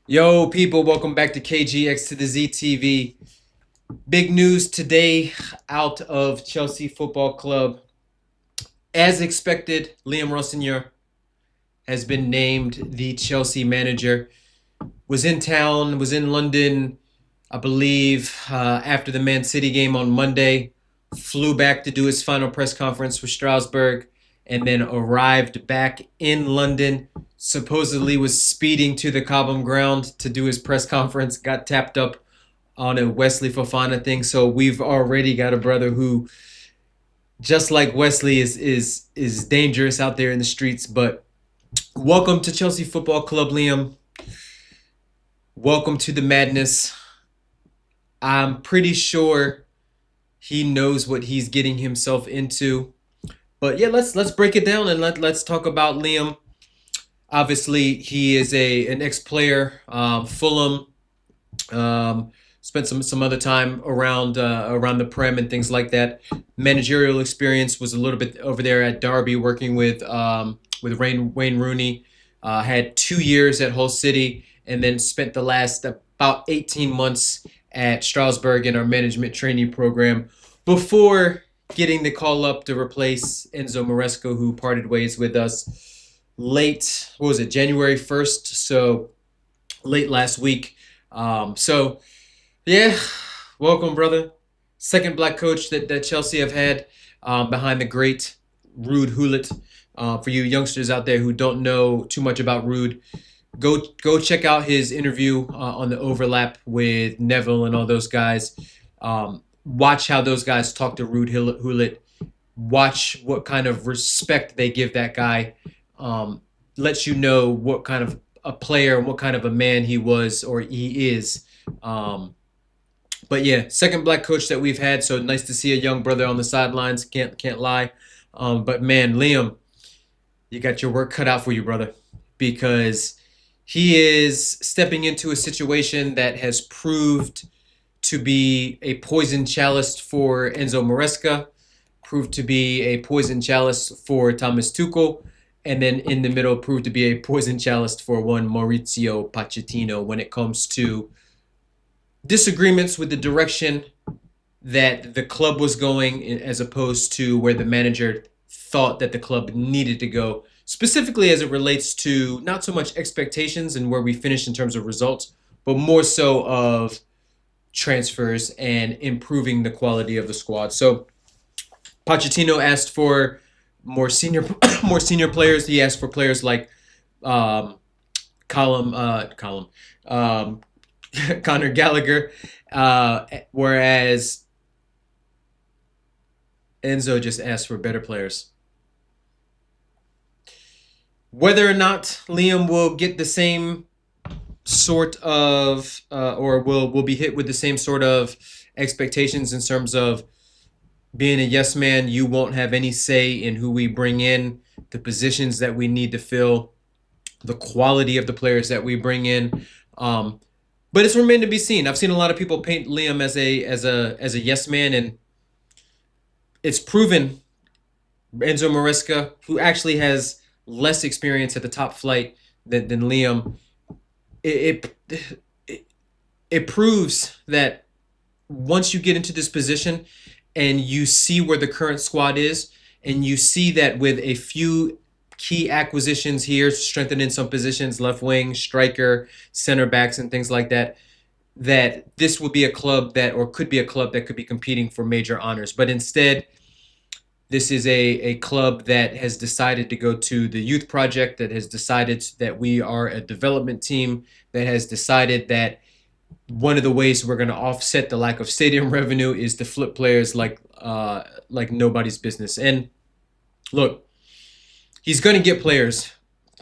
Yo, people, welcome back to KGX to the ZTV. Big news today out of Chelsea Football Club. As expected, Liam Rosenior has been named the Chelsea manager. Was in town, was in London, I believe, after the Man City game on Monday. Flew back to do his final press conference for Strasbourg, and then arrived back in London. Supposedly was speeding to the Cobham ground to do his press conference. Got tapped up on a Wesley Fofana thing. So we've already got a brother who, just like Wesley, is dangerous out there in the streets. But welcome to Chelsea Football Club, Liam. Welcome to the madness. I'm pretty sure he knows what he's getting himself into. But yeah, let's break it down and let's talk about Liam. Obviously, he is an ex-player, Fulham. Spent some other time around the Prem and things like that. Managerial experience was a little bit over there at Derby, working with Wayne Rooney. Had 2 years at Hull City, and then spent the last about 18 months at Strasbourg in our management trainee program before getting the call up to replace Enzo Maresco, who parted ways with us late. What was it? January 1st. So late last week. So yeah, welcome, brother. Second black coach that Chelsea have had, behind the great Ruud Gullit. For you youngsters out there who don't know too much about Ruud, go check out his interview on the overlap with Neville and all those guys. Watch how those guys talk to Ruud Gullit. Watch what kind of respect they give that guy. Lets you know what kind of a player and what kind of a man he was or he is. But yeah, second black coach that we've had, so nice to see a young brother on the sidelines. Can't lie. But man, Liam, you got your work cut out for you, brother, because he is stepping into a situation that has proved to be a poison chalice for Enzo Maresca, proved to be a poison chalice for Thomas Tuchel, and then in the middle proved to be a poison chalice for one Maurizio Pochettino when it comes to disagreements with the direction that the club was going as opposed to where the manager thought that the club needed to go, specifically as it relates to not so much expectations and where we finished in terms of results, but more so of transfers and improving the quality of the squad. So Pochettino asked for more senior more senior players. He asked for players like um, Column Conor Gallagher, whereas Enzo just asked for better players. Whether or not Liam will get the same sort of, or will be hit with the same sort of expectations in terms of being a yes man, you won't have any say in who we bring in, the positions that we need to fill, the quality of the players that we bring in. But it's remained to be seen. I've seen a lot of people paint Liam as a yes man, and it's proven Enzo Maresca, who actually has less experience at the top flight than Liam, it it proves that once you get into this position and you see where the current squad is, and you see that with a few key acquisitions here, strengthening some positions, left wing, striker, center backs, and things like that, that this would be a club that, or could be a club that could be competing for major honors. But instead, this is a club that has decided to go to the youth project, that has decided that we are a development team, that has decided that one of the ways we're going to offset the lack of stadium revenue is to flip players like nobody's business. And look, he's going to get players,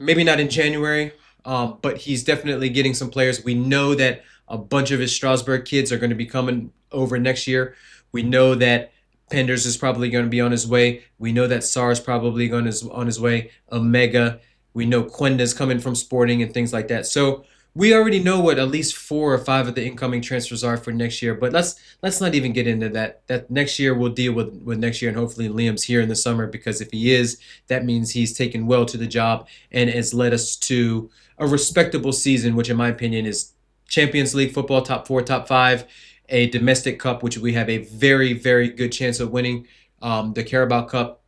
maybe not in January, but he's definitely getting some players. We know that a bunch of his Strasbourg kids are going to be coming over next year. We know that Penders is probably going to be on his way. We know that Sarr is probably on his way. Omega. We know Quenda's coming from Sporting and things like that. So we already know what at least 4 or 5 of the incoming transfers are for next year. But let's not even get into that. That next year we'll deal with next year, and hopefully Liam's here in the summer, because if he is, that means he's taken well to the job and has led us to a respectable season, which in my opinion is Champions League football, top four, top five, a domestic cup, which we have a very, very good chance of winning, the Carabao Cup,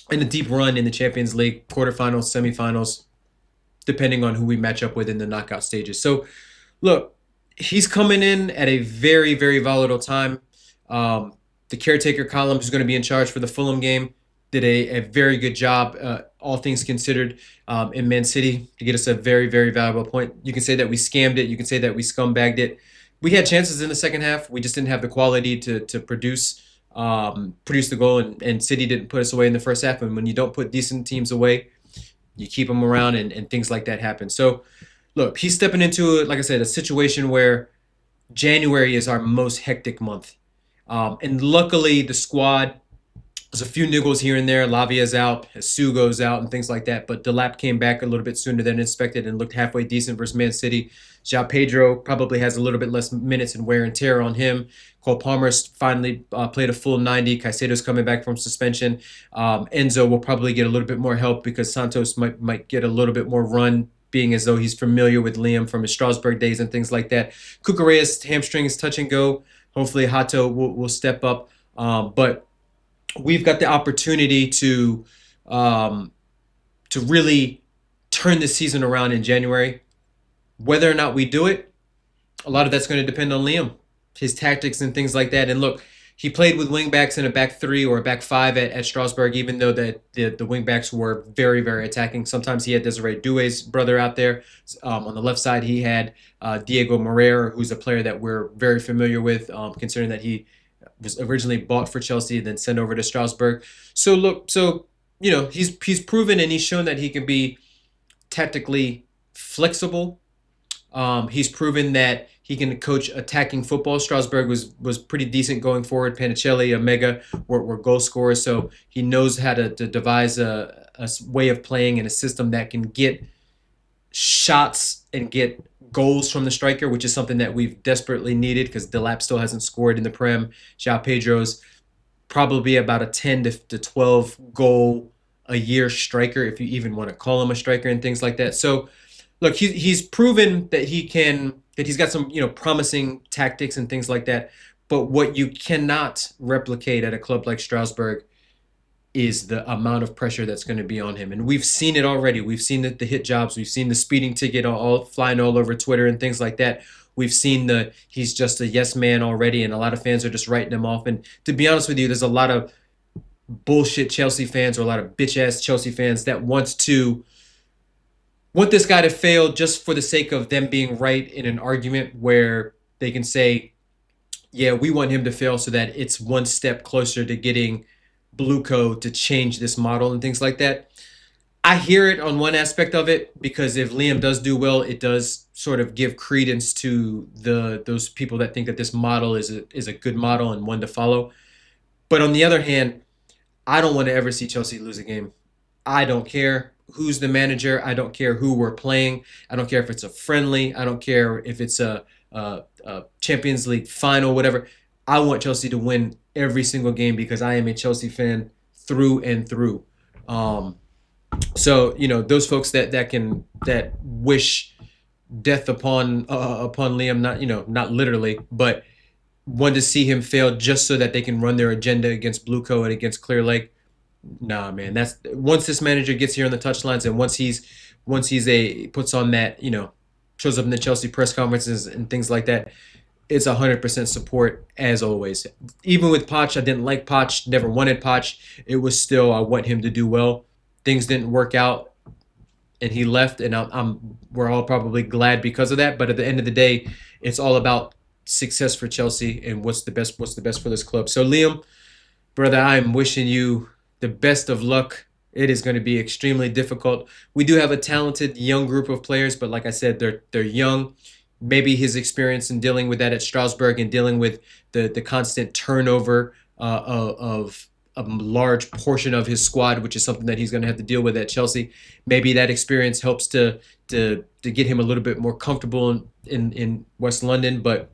and a deep run in the Champions League quarterfinals, semifinals, depending on who we match up with in the knockout stages. So, look, he's coming in at a very, very volatile time. The caretaker column, who's going to be in charge for the Fulham game, did a very good job, all things considered, in Man City to get us a very, very valuable point. You can say that we scammed it. You can say that we scumbagged it. We had chances in the second half. We just didn't have the quality to produce the goal, and City didn't put us away in the first half. And when you don't put decent teams away, you keep them around, and things like that happen. So, look, he's stepping into, like I said, a situation where January is our most hectic month. And luckily, the squad, there's a few niggles here and there. Lavia's out, Sugo's out, and things like that. But Delap came back a little bit sooner than expected and looked halfway decent versus Man City. João Pedro probably has a little bit less minutes and wear and tear on him. Cole Palmer's finally played a full 90. Caicedo's coming back from suspension. Enzo will probably get a little bit more help because Santos might get a little bit more run, being as though he's familiar with Liam from his Strasbourg days and things like that. Cucurella's hamstring is touch and go. Hopefully Hato will step up. But we've got the opportunity to really turn the season around in January. Whether or not we do it, a lot of that's going to depend on Liam, his tactics and things like that. And look, he played with wingbacks in a back three or a back five at Strasbourg, even though the wingbacks were very, very attacking. Sometimes he had Desiree Doué's brother out there. On the left side, he had Diego Moreira, who's a player that we're very familiar with, considering that he was originally bought for Chelsea and then sent over to Strasbourg. So look, he's proven and he's shown that he can be tactically flexible. He's proven that he can coach attacking football. Strasbourg was pretty decent going forward. Panicelli, Omega were goal scorers, so he knows how to devise a way of playing and a system that can get shots and get goals from the striker, which is something that we've desperately needed because Delap still hasn't scored in the Prem. João Pedro's probably about a 10 to 12 goal a year striker, if you even want to call him a striker, and things like that. So, look, he's proven that he's got some promising tactics and things like that. But what you cannot replicate at a club like Strasbourg is the amount of pressure that's going to be on him. And we've seen it already. We've seen the hit jobs. We've seen the speeding ticket all flying all over Twitter and things like that. We've seen he's just a yes man already, and a lot of fans are just writing him off. And to be honest with you, there's a lot of bullshit Chelsea fans, or a lot of bitch ass Chelsea fans that want this guy to fail just for the sake of them being right in an argument where they can say, yeah, we want him to fail so that it's one step closer to getting Blueco to change this model and things like that. I hear it on one aspect of it, because if Liam does do well, it does sort of give credence to those people that think that this model is a good model and one to follow. But on the other hand, I don't want to ever see Chelsea lose a game. I don't care who's the manager. I don't care who we're playing. I don't care if it's a friendly. I don't care if it's a Champions League final, whatever. I want Chelsea to win every single game because I am a Chelsea fan through and through. So those folks that wish death upon Liam, not literally, but want to see him fail just so that they can run their agenda against Blueco and against Clear Lake. Nah, man. That's once this manager gets here on the touchlines, and once he's puts on that, shows up in the Chelsea press conferences and things like that, it's 100% support as always. Even with Poch, I didn't like Poch, never wanted Poch. It was still, I want him to do well. Things didn't work out, and he left, and we're all probably glad because of that. But at the end of the day, it's all about success for Chelsea and what's the best for this club. So Liam, brother, I'm wishing you the best of luck. It is going to be extremely difficult. We do have a talented young group of players, but like I said, they're young. Maybe his experience in dealing with that at Strasbourg and dealing with the constant turnover of a large portion of his squad, which is something that he's going to have to deal with at Chelsea. Maybe that experience helps to get him a little bit more comfortable in West London, but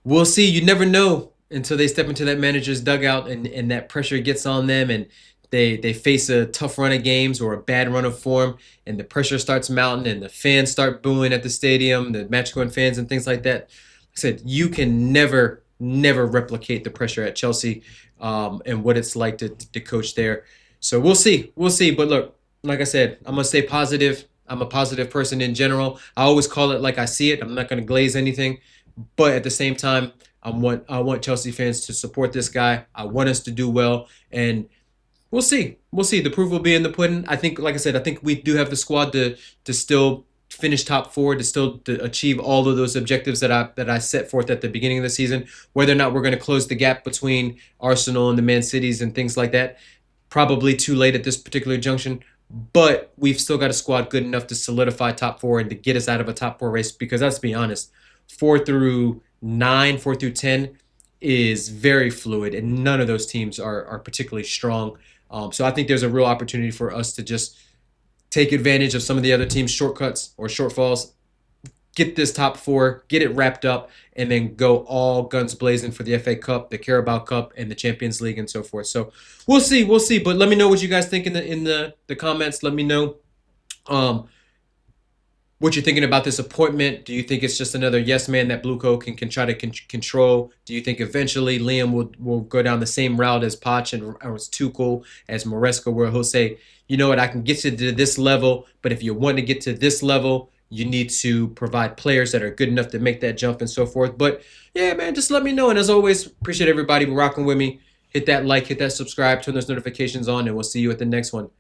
we'll see. You never know until they step into that manager's dugout and that pressure gets on them and they face a tough run of games or a bad run of form and the pressure starts mounting and the fans start booing at the stadium, the match going fans and things like that. Like I said, you can never replicate the pressure at Chelsea and what it's like to coach there. So we'll see. We'll see. But look, like I said, I'm going to stay positive. I'm a positive person in general. I always call it like I see it. I'm not going to glaze anything. But at the same time, I want Chelsea fans to support this guy. I want us to do well, and we'll see. We'll see. The proof will be in the pudding. I think, like I said, I think we do have the squad to still finish top four, to achieve all of those objectives that I set forth at the beginning of the season. Whether or not we're going to close the gap between Arsenal and the Man Cities and things like that, probably too late at this particular junction. But we've still got a squad good enough to solidify top four and to get us out of a top four race. Because let's be honest, 4 through 9, 4 through 10 is very fluid, and none of those teams are particularly strong. So I think there's a real opportunity for us to just take advantage of some of the other teams' shortcuts or shortfalls, get this top four, get it wrapped up, and then go all guns blazing for the FA Cup, the Carabao Cup, and the Champions League, and so forth. So we'll see, we'll see. But let me know what you guys think in the comments. Let me know. What you're thinking about this appointment. Do you think it's just another yes man that Blueco can try to control? Do you think eventually Liam will go down the same route as Poch and as Tuchel, as Maresca, where he'll say, you know what, I can get you to this level, but if you want to get to this level, you need to provide players that are good enough to make that jump and so forth. But yeah, man, just let me know. And as always, appreciate everybody rocking with me. Hit that like, hit that subscribe, turn those notifications on, and we'll see you at the next one.